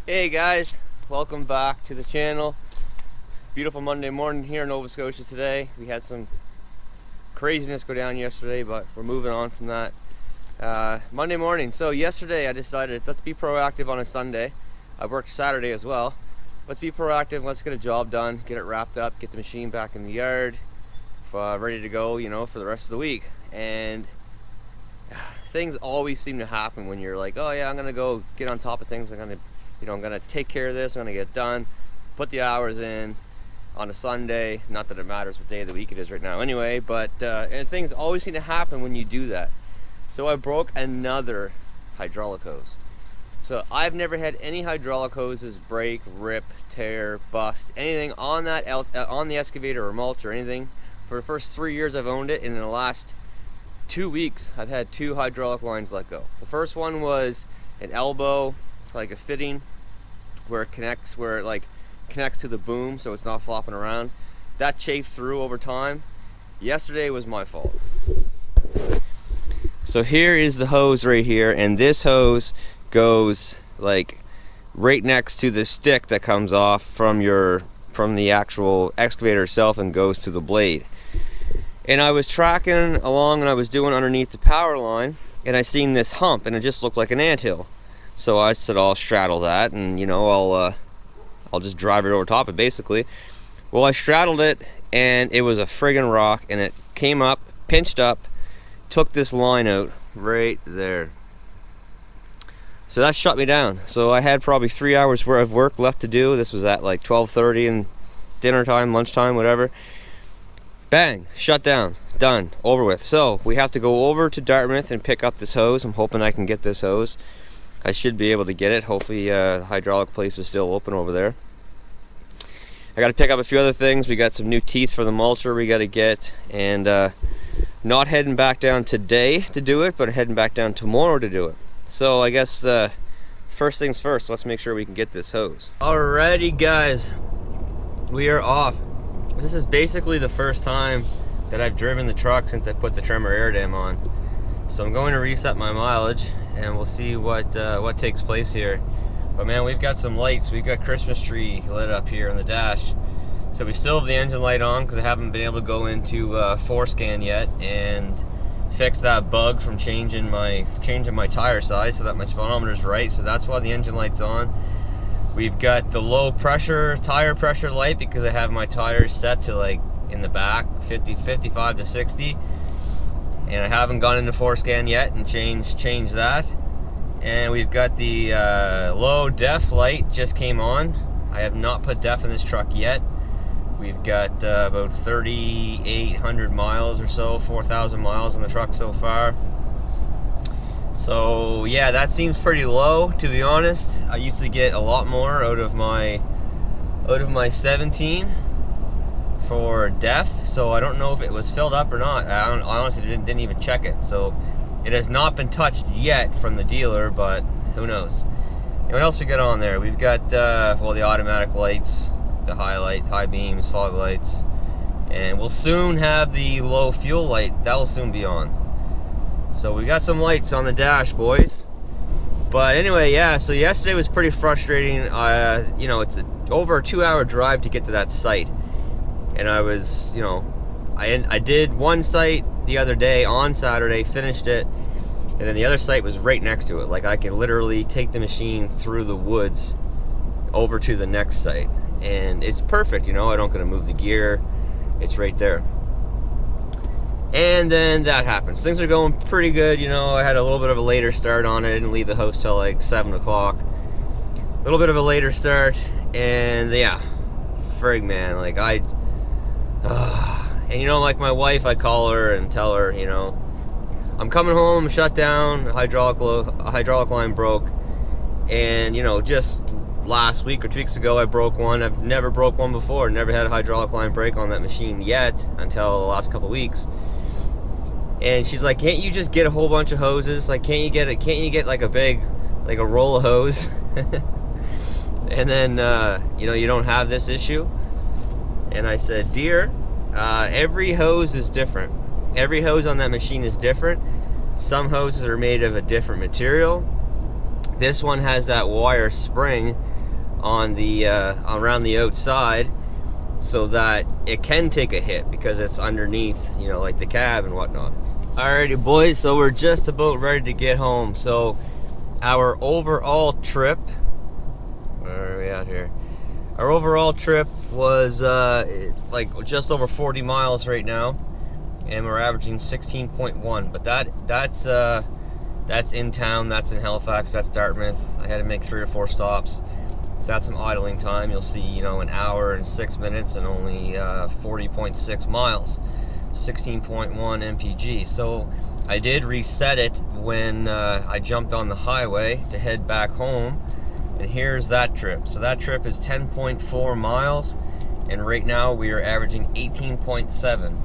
Hey guys, welcome back to the channel. Beautiful Monday morning here in Nova Scotia today. We had some craziness go down yesterday, but we're moving on from that. Monday morning. So yesterday I decided let's be proactive on a Sunday. I worked Saturday as well. Let's be proactive, let's get a job done, get it wrapped up, get the machine back in the yard, ready to go, for the rest of the week. And things always seem to happen when you're like, oh yeah, I'm gonna go get on top of things, I'm gonna take care of this, I'm gonna get it done, put the hours in on a Sunday. Not that it matters what day of the week it is right now anyway, but and things always seem to happen when you do that. So I broke another hydraulic hose. So I've never had any hydraulic hoses break, rip, tear, bust, anything on that on the excavator or mulch or anything for the first 3 years I've owned it. And in the last 2 weeks I've had 2 hydraulic lines let go. The first one was an elbow, like a fitting where it connects to the boom so it's not flopping around. That chafed through over time. Yesterday was my fault. So here is the hose right here, and this hose goes like right next to the stick that comes off from the actual excavator itself and goes to the blade. And I was tracking along and I was doing underneath the power line, and I seen this hump and it just looked like an anthill. So I said I'll straddle that, and I'll just drive it over top it basically. Well, I straddled it and it was a friggin' rock, and it came up, pinched up, took this line out right there. So that shut me down. So I had probably 3 hours worth of work left to do. This was at like 12:30 and dinner time, lunchtime, whatever. Bang, shut down, done, over with. So we have to go over to Dartmouth and pick up this hose. I'm hoping I can get this hose. I should be able to get it. Hopefully the hydraulic place is still open over there. I got to pick up a few other things. We got some new teeth for the mulcher we got to get, and not heading back down today to do it, but heading back down tomorrow to do it. So I guess first things first, let's make sure we can get this hose. Alrighty guys, we are off. This is basically the first time that I've driven the truck since I put the Tremor air dam on. So I'm going to reset my mileage and we'll see what takes place here. But man, we've got some lights. We've got Christmas tree lit up here on the dash. So we still have the engine light on because I haven't been able to go into Forescan yet and fix that bug from changing my tire size so that my speedometer's right. So that's why the engine light's on. We've got the low pressure tire pressure light because I have my tires set to like in the back 55 to 60, and I haven't gone into Forescan yet and changed that. And we've got the low def light just came on. I have not put def in this truck yet. We've got about 3,800 miles or so, 4,000 miles on the truck so far. So yeah, that seems pretty low, to be honest. I used to get a lot more out of my 17 for def, so I don't know if it was filled up or not. I honestly didn't even check it. So it has not been touched yet from the dealer, but who knows. And what else we got on there? We've got well, the automatic lights, the high beams, fog lights, and we'll soon have the low fuel light. That will soon be on. So we got some lights on the dash, boys. But anyway, yeah, so yesterday was pretty frustrating. It's over a 2-hour drive to get to that site, and I was, I did one site the other day on Saturday, finished it, and then the other site was right next to it. Like I can literally take the machine through the woods over to the next site, and it's perfect. I don't gotta move the gear, it's right there. And then that happens. Things are going pretty good. I had a little bit of a later start on it. I didn't leave the house till like 7 o'clock. A little bit of a later start, and yeah, frig man, like and like my wife, I call her and tell her, I'm coming home, shut down, a hydraulic line broke, and just last week or 2 weeks ago I broke one. I've never broke one before, never had a hydraulic line break on that machine yet until the last couple weeks. And she's like, can't you just get a whole bunch of hoses? Like, can't you get like a roll of hose? And then you don't have this issue. And I said, dear, every hose is different. Every hose on that machine is different. Some hoses are made of a different material. This one has that wire spring on the around the outside, so that it can take a hit because it's underneath, you know, like the cab and whatnot. Alrighty boys, so we're just about ready to get home. So our overall trip, where are we at here? Our overall trip was like just over 40 miles right now, and we're averaging 16.1. But that's in town, that's in Halifax, that's Dartmouth. I had to make 3 or 4 stops. So that's some idling time. You'll see, you know, an hour and 6 minutes and only 40.6 miles, 16.1 mpg. So I did reset it when I jumped on the highway to head back home, and here's that trip. So that trip is 10.4 miles, and right now we are averaging 18.7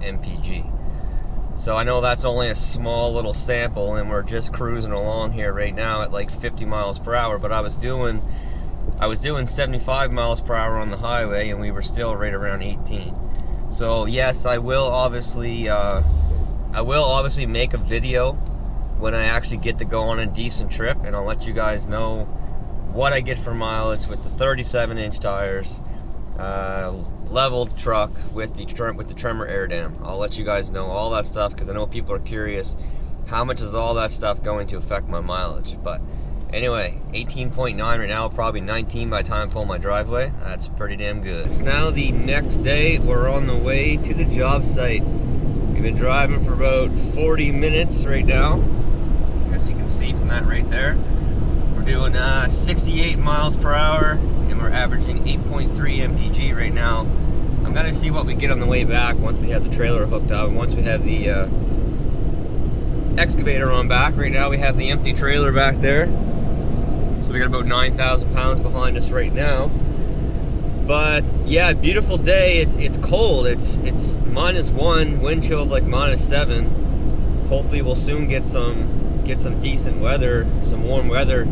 mpg. So I know that's only a small little sample, and we're just cruising along here right now at like 50 miles per hour, but I was doing 75 miles per hour on the highway, and we were still right around 18. So yes, I will obviously make a video when I actually get to go on a decent trip, and I'll let you guys know what I get for mileage with the 37-inch tires, leveled truck with the Tremor air dam. I'll let you guys know all that stuff, because I know people are curious, how much is all that stuff going to affect my mileage. But anyway, 18.9 right now, probably 19 by the time I pull my driveway. That's pretty damn good. It's now the next day. We're on the way to the job site. We've been driving for about 40 minutes right now, as you can see from that right there. We're doing 68 miles per hour, and we're averaging 8.3 mpg right now. I'm gonna see what we get on the way back once we have the trailer hooked up, and once we have the excavator on back. Right now we have the empty trailer back there. So we got about 9,000 pounds behind us right now. But yeah, beautiful day. It's cold. It's -1, wind chill of like -7. Hopefully we'll soon get some decent weather, some warm weather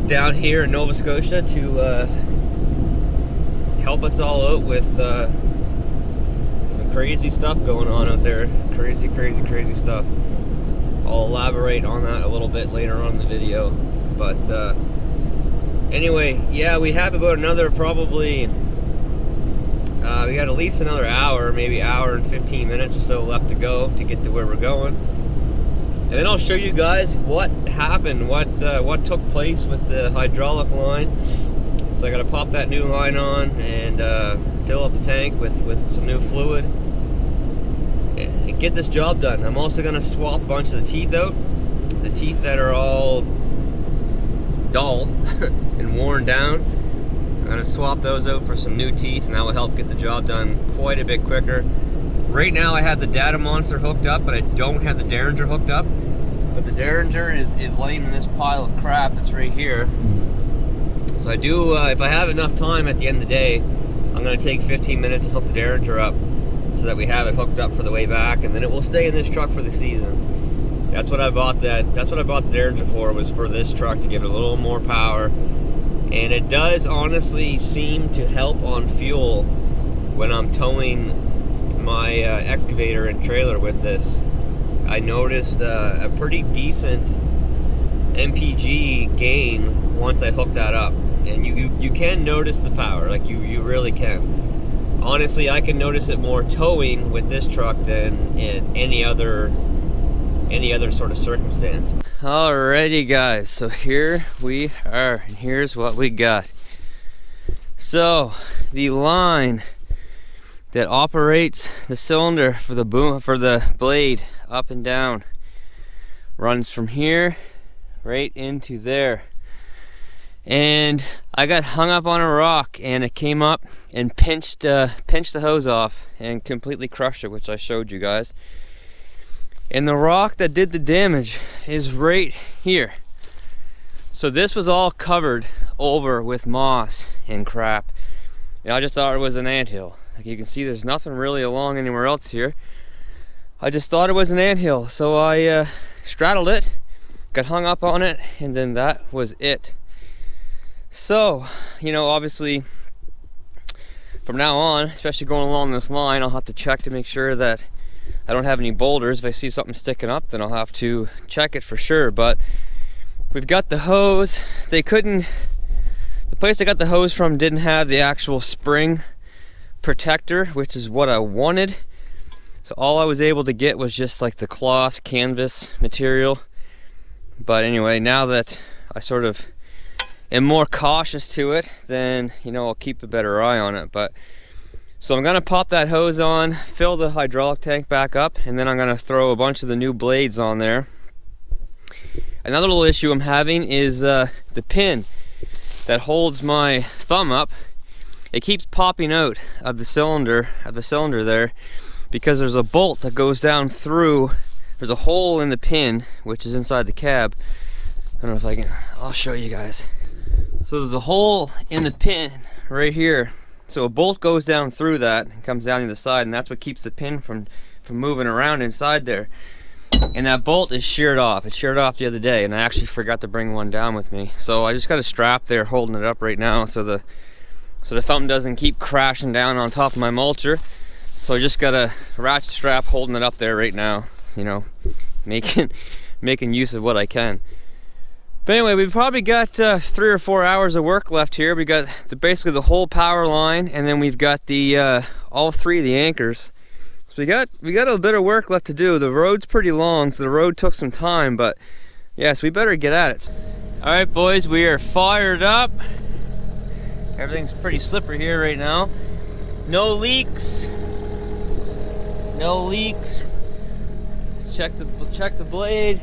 down here in Nova Scotia to help us all out with some crazy stuff going on out there. Crazy stuff. I'll elaborate on that a little bit later on in the video. But anyway, yeah, we have about another probably, we got at least another hour, maybe hour and 15 minutes or so left to go to get to where we're going. And then I'll show you guys what happened, what took place with the hydraulic line. So I gotta pop that new line on and fill up the tank with some new fluid and get this job done. I'm also gonna swap a bunch of the teeth out, the teeth that are all dull and worn down. I'm gonna swap those out for some new teeth, and that will help get the job done quite a bit quicker. Right now I have the Data Monster hooked up, but I don't have the Derringer hooked up. But the Derringer is laying in this pile of crap that's right here. So I do, if I have enough time at the end of the day, I'm gonna take 15 minutes and hook the Derringer up so that we have it hooked up for the way back, and then it will stay in this truck for the season. That's what I bought the Derringer for, was for this truck, to give it a little more power. And it does honestly seem to help on fuel when I'm towing my excavator and trailer with this. I noticed a pretty decent MPG gain once I hooked that up. And you can notice the power, like you really can. Honestly, I can notice it more towing with this truck than in any other sort of circumstance. Alrighty guys, so here we are, and here's what we got. So the line that operates the cylinder for the blade up and down runs from here right into there. And I got hung up on a rock, and it came up and pinched the hose off and completely crushed it, which I showed you guys. And the rock that did the damage is right here. So this was all covered over with moss and crap. And I just thought it was an anthill. Like you can see, there's nothing really along anywhere else here. I just thought it was an anthill. So I straddled it, got hung up on it, and then that was it. So, you know, obviously from now on, especially going along this line, I'll have to check to make sure that I don't have any boulders. If I see something sticking up, then I'll have to check it for sure. But we've got the hose. They couldn't place I got the hose from didn't have the actual spring protector, which is what I wanted. So all I was able to get was just like the cloth canvas material. But anyway, now that I sort of am more cautious to it, then you know, I'll keep a better eye on it. But so I'm gonna pop that hose on, fill the hydraulic tank back up, and then I'm gonna throw a bunch of the new blades on there. Another little issue I'm having is the pin that holds my thumb up. It keeps popping out of the cylinder there, because there's a bolt that goes down through. There's a hole in the pin, which is inside the cab. I don't know if I can, I'll show you guys. So there's a hole in the pin right here. So a bolt goes down through that and comes down to the side, and that's what keeps the pin from moving around inside there. And that bolt is sheared off. It sheared off the other day, and I actually forgot to bring one down with me. So I just got a strap there holding it up right now, so the thumb doesn't keep crashing down on top of my mulcher. So I just got a ratchet strap holding it up there right now, you know, making use of what I can. But anyway, we've probably got 3 or 4 hours of work left here. We got basically the whole power line, and then we've got the all 3 of the anchors. So we got a bit of work left to do. The road's pretty long, so the road took some time, but yeah, so we better get at it. All right, boys, we are fired up. Everything's pretty slippery here right now. No leaks. No leaks. Let's check the blade.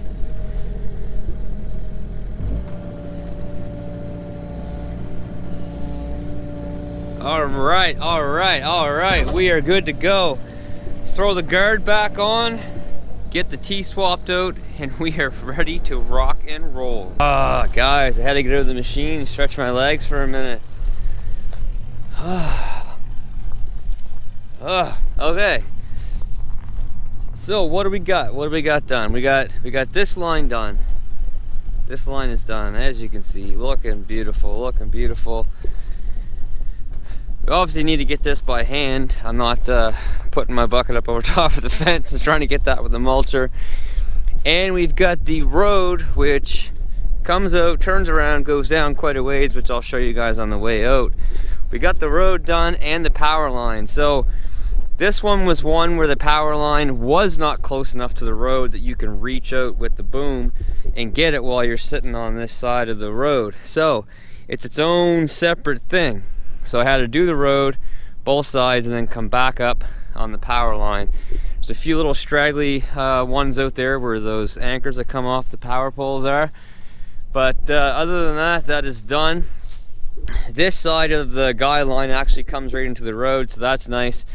All right. We are good to go. Throw the guard back on, get the T swapped out, and we are ready to rock and roll. Guys, I had to get out of the machine and stretch my legs for a minute. Okay. So what do we got? What do we got done? We got this line done. This line is done, as you can see. Looking beautiful, looking beautiful. We obviously need to get this by hand. I'm not putting my bucket up over top of the fence and trying to get that with the mulcher. And we've got the road, which comes out, turns around, goes down quite a ways, which I'll show you guys on the way out. We got the road done and the power line. So this one was one where the power line was not close enough to the road that you can reach out with the boom and get it while you're sitting on this side of the road. So it's its own separate thing. So I had to do the road, both sides, and then come back up on the power line. There's a few little straggly ones out there where those anchors that come off the power poles are. But other than that, that is done. This side of the guy line actually comes right into the road, so that's nice.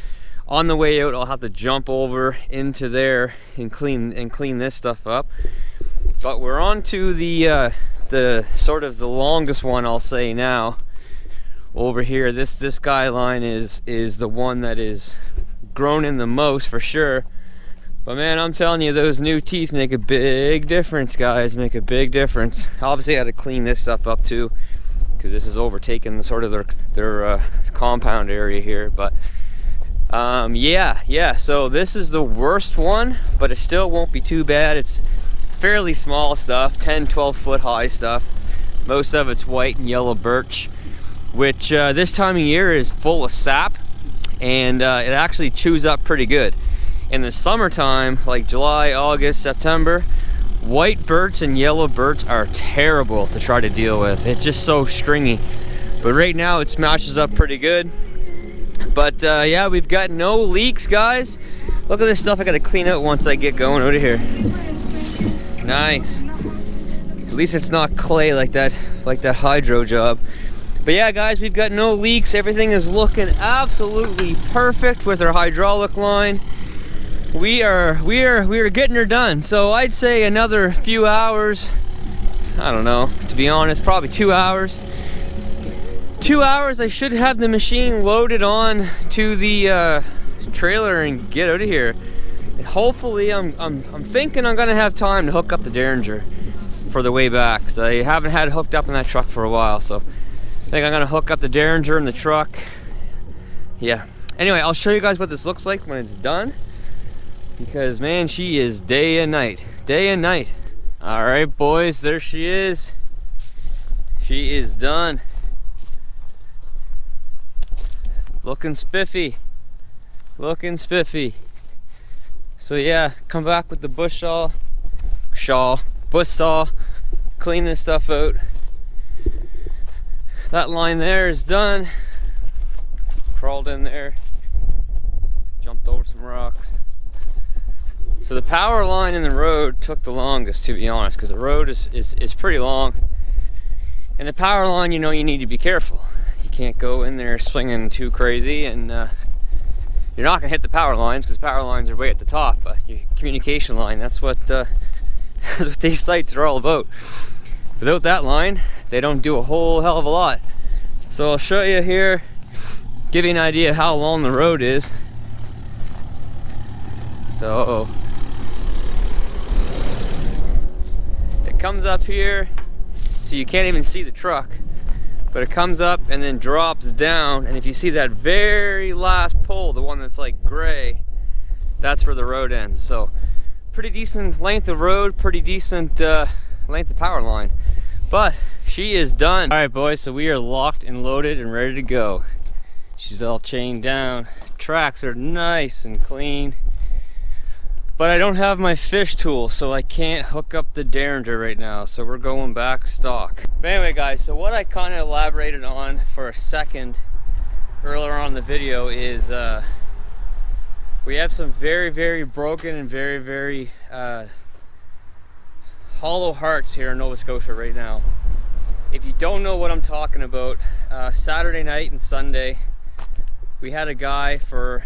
On the way out, I'll have to jump over into there and clean this stuff up. But we're on to the sort of the longest one, I'll say now. Over here, this guy line is the one that is grown in the most for sure. But man, I'm telling you, those new teeth make a big difference, guys. Make a big difference. Obviously, I had to clean this stuff up too, because this is overtaking the sort of their compound area here. But yeah. So this is the worst one, but it still won't be too bad. It's fairly small stuff, 10-12 foot high stuff. Most of it's white and yellow birch, which this time of year is full of sap, and it actually chews up pretty good. In the summertime, like July, August, September, white birch and yellow birch are terrible to try to deal with. It's just so stringy. But right now it smashes up pretty good. But yeah, we've got no leaks, guys. Look at this stuff I gotta clean out once I get going out of here. Nice. At least it's not clay like that hydro job. But yeah, guys, we've got no leaks. Everything is looking absolutely perfect with our hydraulic line. We are getting her done. So I'd say another few hours. I don't know, to be honest, probably 2 hours. 2 hours, I should have the machine loaded on to the trailer and get out of here. And hopefully, I'm thinking I'm gonna have time to hook up the Derringer for the way back, because I haven't had it hooked up in that truck for a while. So I think I'm gonna hook up the Derringer in the truck. Yeah. Anyway, I'll show you guys what this looks like when it's done, because man, she is day and night. Day and night. All right, boys, there she is. She is done. Looking spiffy. Looking spiffy. So yeah, come back with the bush saw, clean this stuff out. That line there is done. Crawled in there, jumped over some rocks. So the power line in the road took the longest, to be honest, because the road is pretty long. And the power line, you know, you need to be careful. You can't go in there swinging too crazy, and you're not gonna hit the power lines because power lines are way at the top. But your communication line, that's what these sites are all about. Without that line, they don't do a whole hell of a lot. So I'll show you here, give you an idea how long the road is. So it comes up here, so you can't even see the truck, but it comes up and then drops down, and if you see that very last pole, the one that's like gray, that's where the road ends. So pretty decent length of road, pretty decent length of power line. But she is done. All right, boys, so we are locked and loaded and ready to go. She's all chained down. Tracks are nice and clean. But I don't have my fish tool, so I can't hook up the Derringer right now. So we're going back stock. But anyway, guys, so what I kind of elaborated on for a second earlier on in the video is we have some very, very broken and very, very hollow hearts here in Nova Scotia right now. If you don't know what I'm talking about, Saturday night and Sunday, we had a guy, for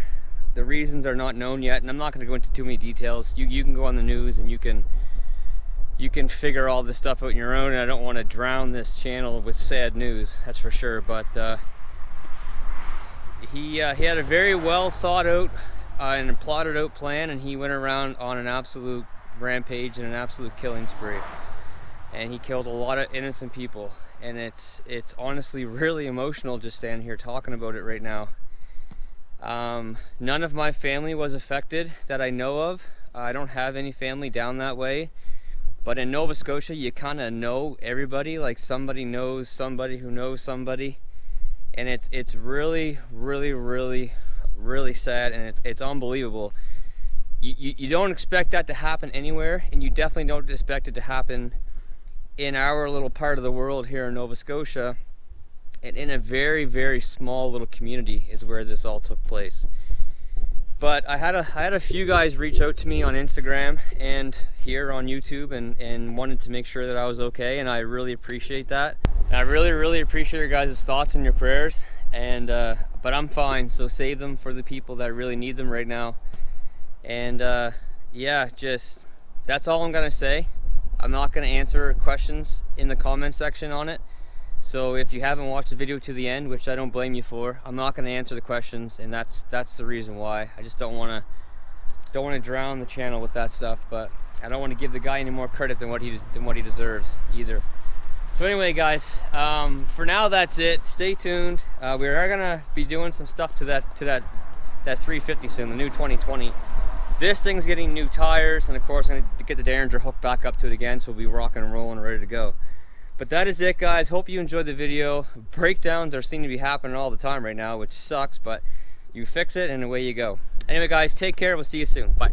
the reasons are not known yet, and I'm not going to go into too many details. You can go on the news and you can figure all this stuff out on your own, and I don't want to drown this channel with sad news, that's for sure. But he had a very well thought out and plotted out plan, and he went around on an absolute rampage and an absolute killing spree, and he killed a lot of innocent people, and it's honestly really emotional just standing here talking about it right now. None of my family was affected that I know of. I don't have any family down that way, but in Nova Scotia you kind of know everybody, like somebody knows somebody who knows somebody, and it's really, really, really, really sad, and it's unbelievable. You don't expect that to happen anywhere, and you definitely don't expect it to happen in our little part of the world here in Nova Scotia, and in a very, very small little community is where this all took place. But I had a few guys reach out to me on Instagram and here on YouTube and wanted to make sure that I was okay, and I really appreciate that. And I really, really appreciate your guys' thoughts and your prayers, and but I'm fine, so save them for the people that really need them right now. And yeah, just that's all I'm gonna say. I'm not gonna answer questions in the comment section on it. So if you haven't watched the video to the end, which I don't blame you for, I'm not gonna answer the questions, and that's the reason why. I just don't wanna drown the channel with that stuff, but I don't want to give the guy any more credit than what he deserves either. So anyway, guys, for now that's it. Stay tuned. We are gonna be doing some stuff to that 350 soon, the new 2020. This thing's getting new tires, and of course I'm gonna get the Derringer hooked back up to it again, so we'll be rocking and rolling, ready to go. But that is it, guys. Hope you enjoyed the video. Breakdowns are seem to be happening all the time right now, which sucks, but you fix it and away you go. Anyway, guys, take care. We'll see you soon. Bye.